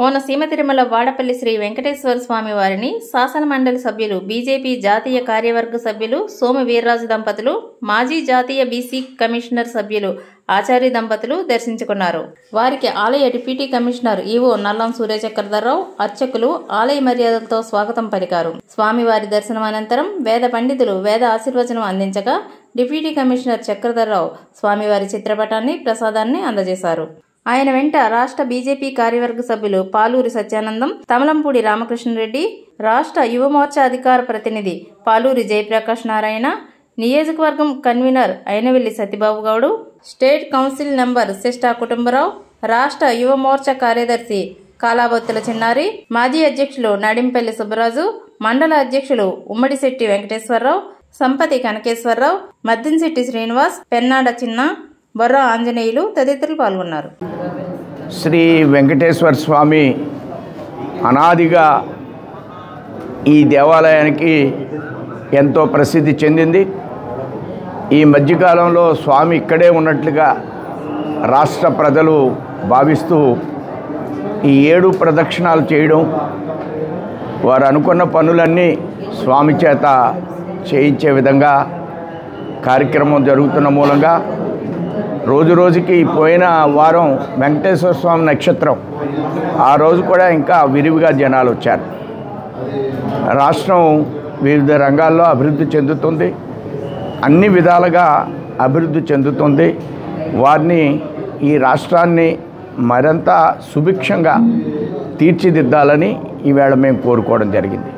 కోనసీమ తిరుమల వాడపల్లి శ్రీ వెంకటేశ్వర స్వామి వారిని శాసన మండలి సభ్యులు, బీజేపీ జాతీయ కార్యవర్గ సభ్యులు సోమ వీర్రాజు దంపతులు, మాజీ జాతీయ బీసీ కమిషనర్ సభ్యులు ఆచార్య దంపతులు దర్శించుకున్నారు. వారికి ఆలయ డిప్యూటీ కమిషనర్ ఈవో నల్లం సూర్యచక్రధర్రావు, అర్చకులు ఆలయ మర్యాదలతో స్వాగతం పలికారు. స్వామివారి దర్శనం అనంతరం వేద పండితులు వేద ఆశీర్వచనం అందించగా డిప్యూటీ కమిషనర్ చక్రధర్రావు స్వామివారి చిత్రపటాన్ని, ప్రసాదాన్ని అందజేశారు. ఆయన వెంట రాష్ట్ర బీజేపీ కార్యవర్గ సభ్యులు పాలూరి సత్యానందం, తమలంపూడి రామకృష్ణరెడ్డి, రాష్ట్ర యువమోర్చా అధికార ప్రతినిధి పాలూరి జయప్రకాష్ నారాయణ, నియోజకవర్గం కన్వీనర్ అయినవెల్లి సత్యబాబు గౌడు, స్టేట్ కౌన్సిల్ మెంబర్ శిష్టా కుటుంబరావు, రాష్ట్ర యువమోర్చా కార్యదర్శి కాలాబొత్తుల చిన్నారి, మాజీ అధ్యక్షులు నడింపల్లి సుబ్బరాజు, మండల అధ్యక్షులు ఉమ్మడిశెట్టి వెంకటేశ్వరరావు, సంపతి కనకేశ్వరరావు, మద్దింశెట్టి శ్రీనివాస్, పెన్నాడ చిన్న, బొర్రా ఆంజనేయులు తదితరులు పాల్గొన్నారు. శ్రీ వెంకటేశ్వర స్వామి అనాదిగా ఈ దేవాలయానికి ఎంతో ప్రసిద్ధి చెందింది. ఈ మధ్యకాలంలో స్వామి ఇక్కడే ఉన్నట్లుగా రాష్ట్ర ప్రజలు భావిస్తూ ఈ 7 ప్రదక్షిణాలు చేయడం, వారు అనుకున్న పనులన్నీ స్వామి చేత చేయించే విధంగా కార్యక్రమం జరుగుతున్న మూలంగా రోజు రోజుకి పోయిన వారం వెంకటేశ్వర స్వామి నక్షత్రం, ఆ రోజు కూడా ఇంకా విరివిగా జనాలు వచ్చారు. రాష్ట్రం వివిధ రంగాల్లో అభివృద్ధి చెందుతుంది, అన్ని విధాలుగా అభివృద్ధి చెందుతుంది. వారిని, ఈ రాష్ట్రాన్ని మరింత సుభిక్షంగా తీర్చిదిద్దాలని ఈవేళ మేము కోరుకోవడం జరిగింది.